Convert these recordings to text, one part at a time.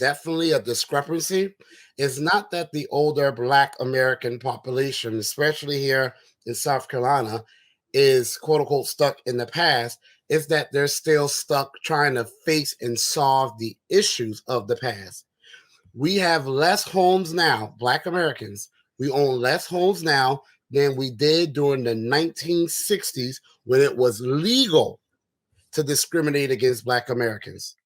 definitely a discrepancy. It's not that the older Black American population, especially here in South Carolina, is quote unquote stuck in the past. It's that they're still stuck trying to face and solve the issues of the past. We have less homes now, Black Americans. We own less homes now than we did during the 1960s when it was legal to discriminate against Black Americans.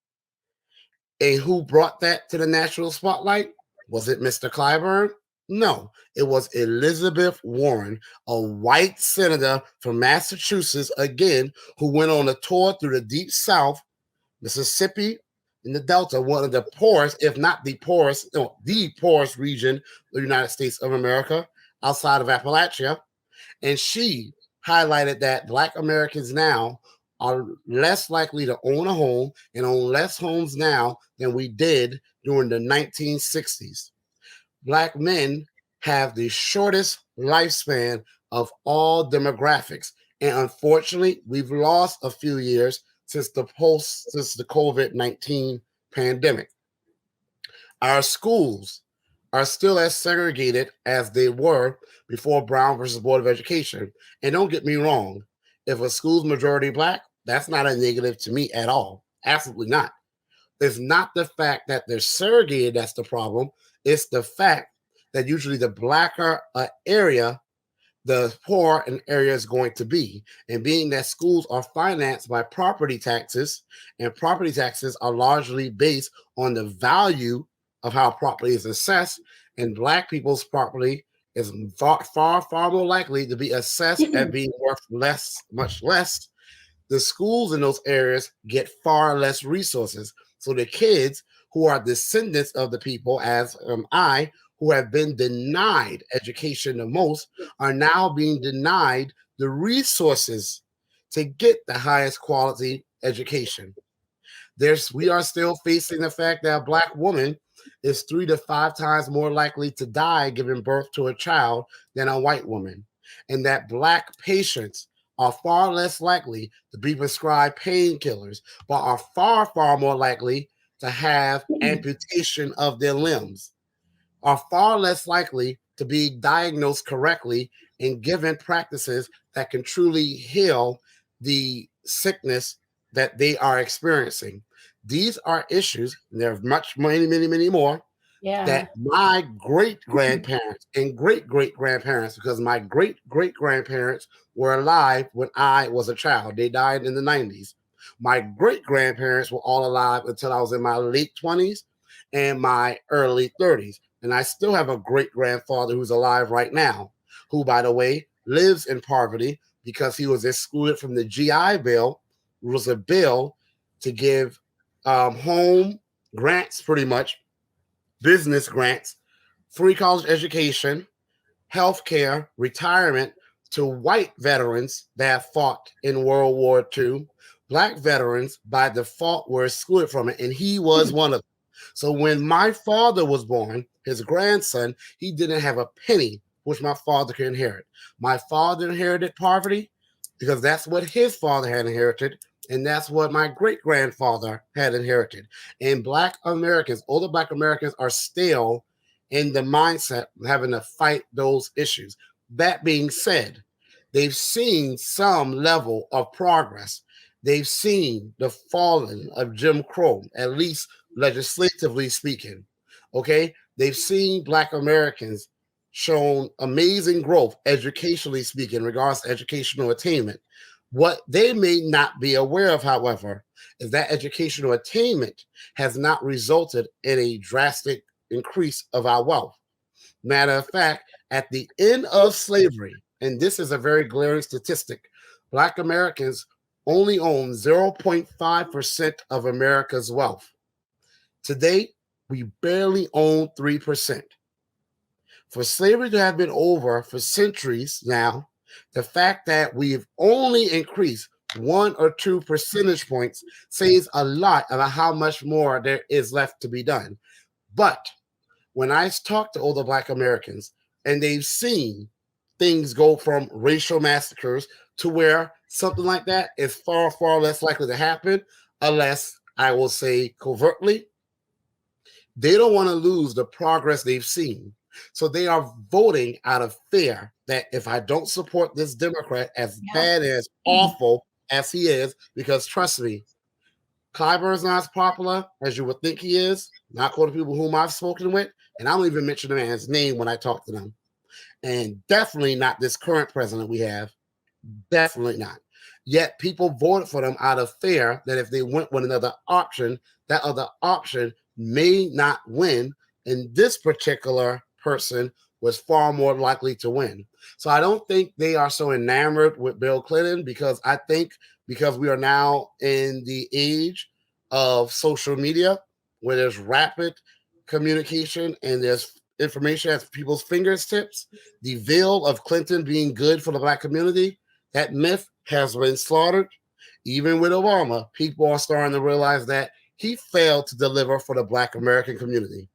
And who brought that to the national spotlight? Was it Mr. Clyburn? No, it was Elizabeth Warren, a white senator from Massachusetts, again, who went on a tour through the Deep South, Mississippi, in the Delta, one of the poorest, if not the poorest, no, the poorest region of the United States of America, outside of Appalachia. And she highlighted that Black Americans now are less likely to own a home and own less homes now than we did during the 1960s. Black men have the shortest lifespan of all demographics. And unfortunately, we've lost a few years since the COVID-19 pandemic. Our schools are still as segregated as they were before Brown versus Board of Education. And don't get me wrong, if a school's majority Black, that's not a negative to me at all. Absolutely not. It's not the fact that they're segregated that's the problem. It's the fact that usually the Blacker area, the poorer an area is going to be. And being that schools are financed by property taxes, and property taxes are largely based on the value of how property is assessed, and Black people's property is far, far, far more likely to be assessed at being worth less, much less. The schools in those areas get far less resources. So the kids who are descendants of the people, as I, who have been denied education the most, are now being denied the resources to get the highest quality education. We are still facing the fact that a Black woman is 3 to 5 times more likely to die giving birth to a child than a white woman, and that Black patients are far less likely to be prescribed painkillers, but are far, far more likely to have amputation of their limbs, are far less likely to be diagnosed correctly and given practices that can truly heal the sickness that they are experiencing. These are issues, and there are many, many, many more, that my great-grandparents and great-great-grandparents, because my great-great-grandparents were alive when I was a child. They died in the 90s. My great-grandparents were all alive until I was in my late 20s and my early 30s. And I still have a great-grandfather who's alive right now, who, by the way, lives in poverty because he was excluded from the GI Bill, which was a bill to give home grants, pretty much, business grants, free college education, health care, retirement to white veterans that fought in World War II. Black veterans, by default, were excluded from it, and he was one of them. So when my father was born, his grandson, he didn't have a penny, which my father could inherit. My father inherited poverty because that's what his father had inherited, and that's what my great-grandfather had inherited. And Black Americans, older Black Americans, are still in the mindset of having to fight those issues. That being said, they've seen some level of progress. They've seen the falling of Jim Crow, at least legislatively speaking. Okay? They've seen Black Americans shown amazing growth, educationally speaking, in regards to educational attainment. What they may not be aware of, however, is that educational attainment has not resulted in a drastic increase of our wealth. Matter of fact, at the end of slavery, and this is a very glaring statistic, Black Americans only own 0.5% of America's wealth. Today, we barely own 3%. For slavery to have been over for centuries now, the fact that we've only increased 1 or 2 percentage points says a lot about how much more there is left to be done. But when I talk to older Black Americans and they've seen things go from racial massacres to where something like that is far, far less likely to happen, unless I will say covertly, They don't want to lose the progress they've seen. So they are voting out of fear that if I don't support this Democrat, as bad and as awful as he is, because trust me, Clyburn is not as popular as you would think he is, not according to people whom I've spoken with, and I don't even mention the man's name when I talk to them. And definitely not this current president we have. Definitely not. Yet people voted for them out of fear that if they went with another option, that other option may not win. And this particular person was far more likely to win. So I don't think they are so enamored with Bill Clinton, because I think because we are now in the age of social media where there's rapid communication and there's information at people's fingertips, the veil of Clinton being good for the Black community, that myth has been slaughtered. Even with Obama, people are starting to realize that he failed to deliver for the Black American community.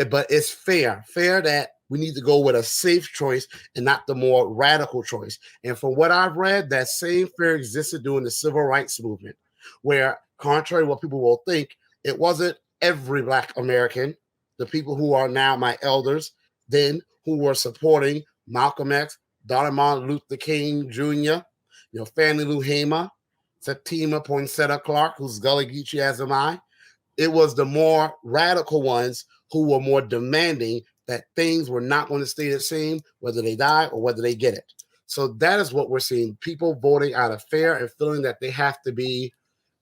But it's fair that we need to go with a safe choice and not the more radical choice. And from what I've read, that same fear existed during the civil rights movement, where, contrary to what people will think, it wasn't every Black American, the people who are now my elders, then who were supporting Malcolm X, Dr. Martin Luther King Jr., Fannie Lou Hamer, Septima Poinsetta Clark, who's Gullah Geechee as am I. It was the more radical ones who were more demanding that things were not going to stay the same, whether they die or whether they get it. So that is what we're seeing. People voting out of fear and feeling that they have to be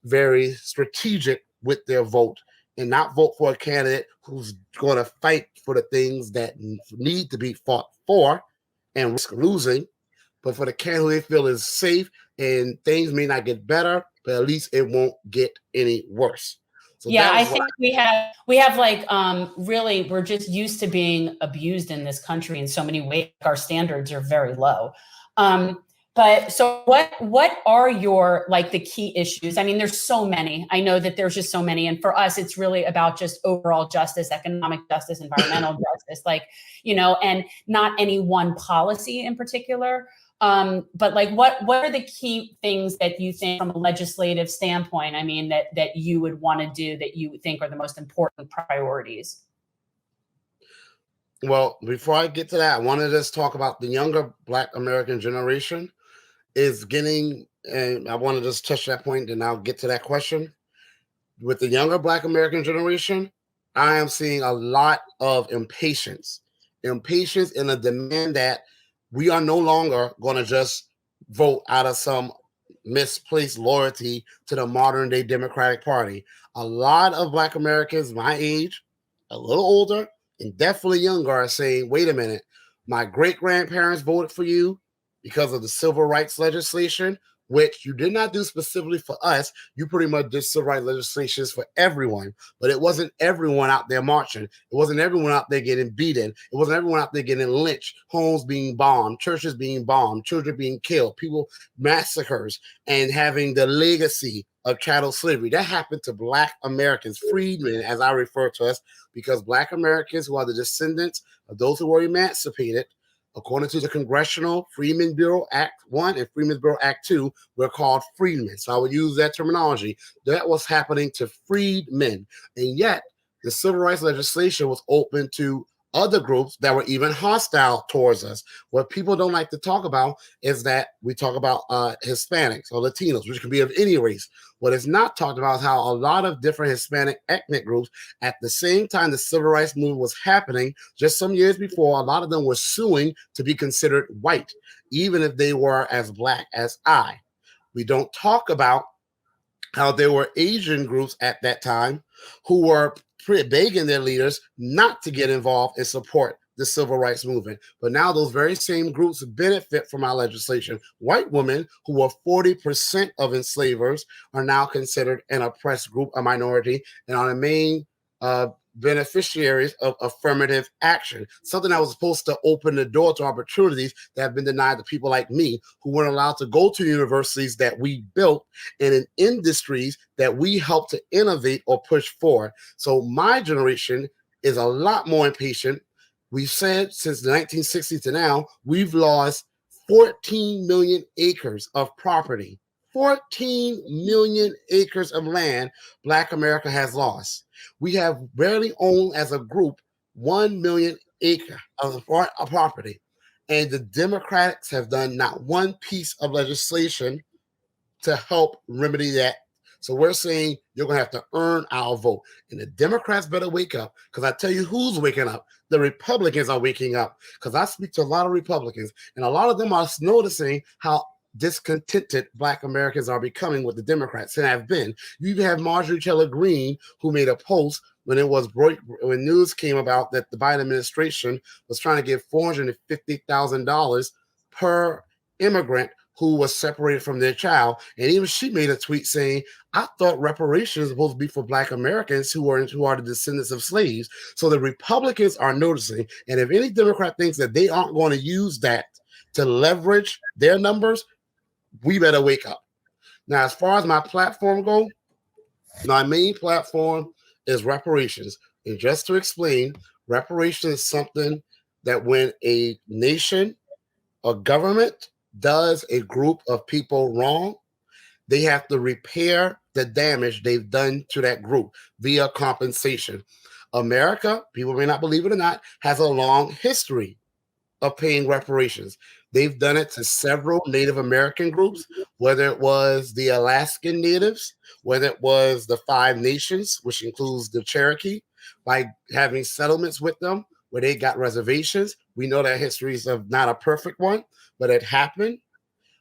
very strategic with their vote and not vote for a candidate who's going to fight for the things that need to be fought for and risk losing, but for the candidate who they feel is safe and things may not get better, but at least it won't get any worse. So yeah, I think we have like really, we're just used to being abused in this country in so many ways. Our standards are very low. But so what are your, like, the key issues? I mean, there's so many. I know that there's just so many. And for us, it's really about just overall justice, economic justice, environmental justice, like, and not any one policy in particular. But like, what are the key things that you think from a legislative standpoint, I mean, that you would want to do, that you think are the most important priorities? Well, before I get to that, I want to just talk about the younger Black American generation is getting, and I want to just touch that point and I'll get to that question. With the younger Black American generation, I am seeing a lot of impatience and a demand that we are no longer going to just vote out of some misplaced loyalty to the modern day Democratic Party. A lot of Black Americans my age, a little older, and definitely younger are saying, wait a minute, my great-grandparents voted for you because of the civil rights legislation, which you did not do specifically for us. You pretty much did civil rights legislations for everyone, but it wasn't everyone out there marching. It wasn't everyone out there getting beaten. It wasn't everyone out there getting lynched, homes being bombed, churches being bombed, children being killed, people massacres, and having the legacy of chattel slavery. That happened to Black Americans, freedmen, as I refer to us, because Black Americans who are the descendants of those who were emancipated, according to the Congressional Freedmen's Bureau Act 1 and Freedmen's Bureau Act 2, were called freedmen. So I would use that terminology. That was happening to freedmen. And yet, the civil rights legislation was open to other groups that were even hostile towards us. What people don't like to talk about is that we talk about Hispanics or Latinos, which can be of any race. What is not talked about is how a lot of different Hispanic ethnic groups, at the same time the civil rights movement was happening, just some years before, a lot of them were suing to be considered white, even if they were as Black as I. We don't talk about how there were Asian groups at that time who were begging their leaders not to get involved and support the civil rights movement. But now those very same groups benefit from our legislation. White women, who were 40% of enslavers, are now considered an oppressed group, a minority, and are the main beneficiaries of affirmative action, something that was supposed to open the door to opportunities that have been denied to people like me, who weren't allowed to go to universities that we built and in industries that we helped to innovate or push forward. So my generation is a lot more impatient. We've said since the 1960s to now, we've lost 14 million acres of property. 14 million acres of land Black America has lost. We have barely owned as a group 1 million acre of property. And the Democrats have done not one piece of legislation to help remedy that. So we're saying you're going to have to earn our vote. And the Democrats better wake up, because I tell you who's waking up. The Republicans are waking up, because I speak to a lot of Republicans, and a lot of them are noticing how discontented Black Americans are becoming with the Democrats and have been. You even have Marjorie Taylor Greene, who made a post when when news came about that the Biden administration was trying to give $450,000 per immigrant who was separated from their child. And even she made a tweet saying, I thought reparations were supposed to be for Black Americans who are the descendants of slaves. So the Republicans are noticing. And if any Democrat thinks that they aren't going to use that to leverage their numbers, we better wake up. Now, as far as my platform goes, my main platform is reparations. And just to explain, reparations is something that when a nation, a government, does a group of people wrong, they have to repair the damage they've done to that group via compensation. America, people may not believe it or not, has a long history of paying reparations. They've done it to several Native American groups, whether it was the Alaskan Natives, whether it was the Five Nations, which includes the Cherokee, by having settlements with them where they got reservations. We know that history is not a perfect one, but it happened.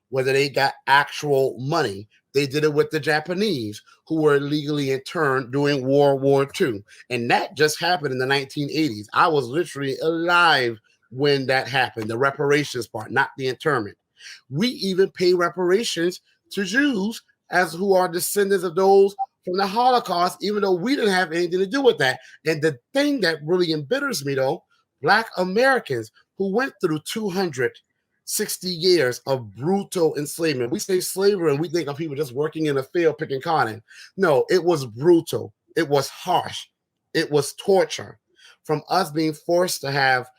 Whether they got actual money. They did it with the Japanese, who were illegally interned during World War II. And that just happened in the 1980s. I was literally alive when that happened, the reparations part, not the internment. We even pay reparations to Jews as who are descendants of those from the Holocaust, even though we didn't have anything to do with that. And the thing that really embitters me, though, Black Americans who went through 260 years of brutal enslavement. We say slavery and we think of people just working in a field picking cotton. No, it was brutal. It was harsh. It was torture. From us being forced to have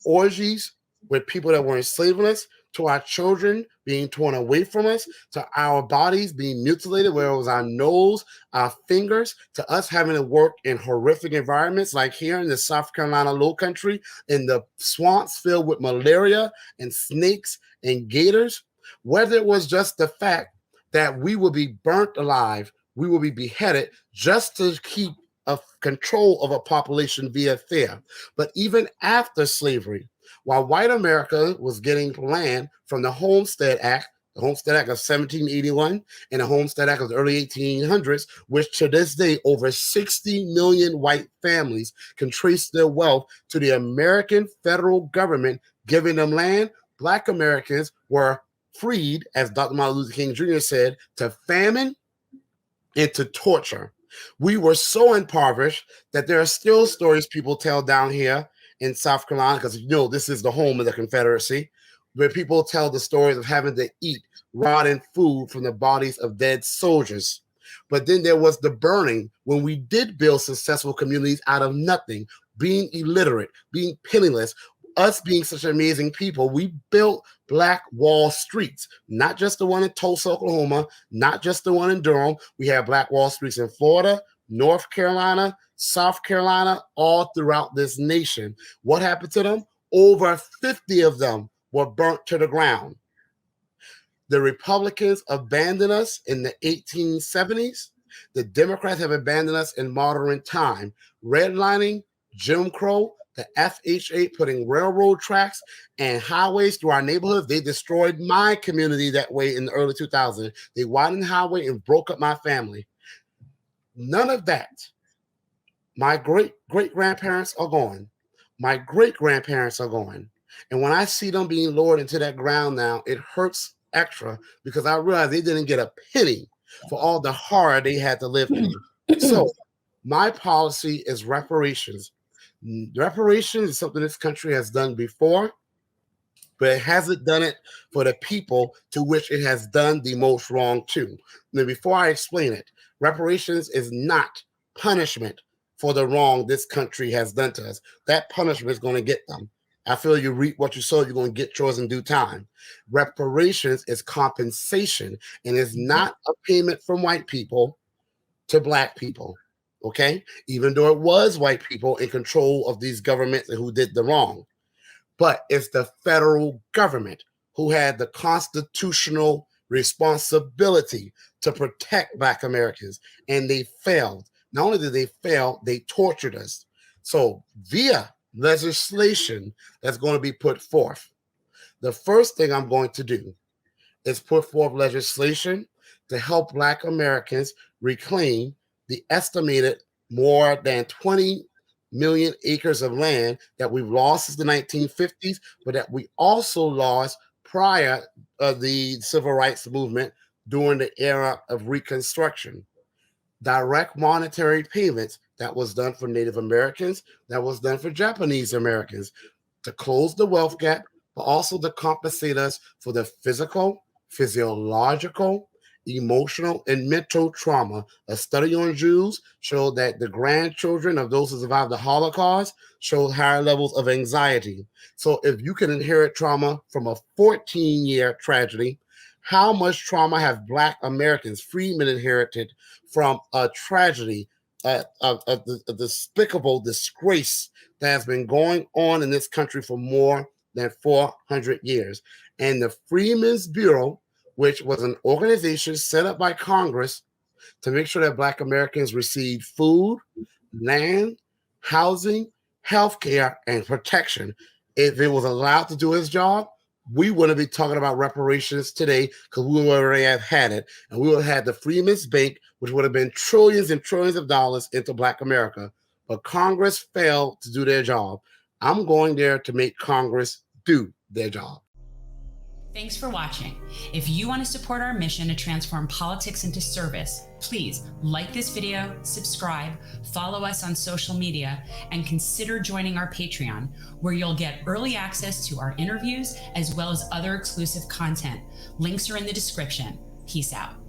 orgies with people that were enslaved, to our children being torn away from us, to our bodies being mutilated, where it was our nose, our fingers, to us having to work in horrific environments like here in the South Carolina Low Country, in the swamps filled with malaria and snakes and gators, whether it was just the fact that we will be burnt alive, we will be beheaded just to keep control of a population via fear. But even after slavery, while white America was getting land from the Homestead Act of 1781 and the Homestead Act of the early 1800s, which to this day, over 60 million white families can trace their wealth to the American federal government giving them land, Black Americans were freed, as Dr. Martin Luther King Jr. said, to famine and to torture. We were so impoverished that there are still stories people tell down here in South Carolina, because this is the home of the Confederacy, where people tell the stories of having to eat rotten food from the bodies of dead soldiers. But then there was the burning when we did build successful communities out of nothing, being illiterate, being penniless, us being such amazing people. We built Black Wall Streets, not just the one in Tulsa, Oklahoma, not just the one in Durham. We have Black Wall Streets in Florida, North Carolina, South Carolina, all throughout this nation. What happened to them? Over 50 of them were burnt to the ground. The Republicans abandoned us in the 1870s. The Democrats have abandoned us in modern time. Redlining, Jim Crow, the FHA putting railroad tracks and highways through our neighborhoods. They destroyed my community that way in the early 2000s. They widened the highway and broke up my family. None of that. My great-great-grandparents are gone. My great-grandparents are gone. And when I see them being lowered into that ground now, it hurts extra because I realize they didn't get a penny for all the horror they had to live through. So my policy is reparations. Reparations is something this country has done before, but it hasn't done it for the people to which it has done the most wrong to. Now, before I explain it, reparations is not punishment for the wrong this country has done to us. That punishment is going to get them. I feel you reap what you sow, you're going to get yours in due time. Reparations is compensation and is not a payment from white people to black people. Okay? Even though it was white people in control of these governments and who did the wrong. But it's the federal government who had the constitutional responsibility to protect black Americans. And they failed. Not only did they fail, they tortured us. So via legislation that's going to be put forth, the first thing I'm going to do is put forth legislation to help black Americans reclaim the estimated more than 20 million acres of land that we've lost since the 1950s, but that we also lost prior to the civil rights movement during the era of Reconstruction. Direct monetary payments that was done for Native Americans, that was done for Japanese Americans, to close the wealth gap, but also to compensate us for the physical, physiological, emotional, and mental trauma. A study on Jews showed that the grandchildren of those who survived the Holocaust showed higher levels of anxiety. So if you can inherit trauma from a 14-year tragedy, how much trauma have Black Americans, freedmen, inherited from a tragedy, a despicable disgrace that has been going on in this country for more than 400 years? And the Freedmen's Bureau, which was an organization set up by Congress to make sure that Black Americans received food, land, housing, healthcare, and protection. If it was allowed to do its job, we wouldn't be talking about reparations today because we would already have had it. And we would have had the Freedmen's Bank, which would have been trillions and trillions of dollars into Black America. But Congress failed to do their job. I'm going there to make Congress do their job. Thanks for watching. If you want to support our mission to transform politics into service, please like this video, subscribe, follow us on social media, and consider joining our Patreon, where you'll get early access to our interviews as well as other exclusive content. Links are in the description. Peace out.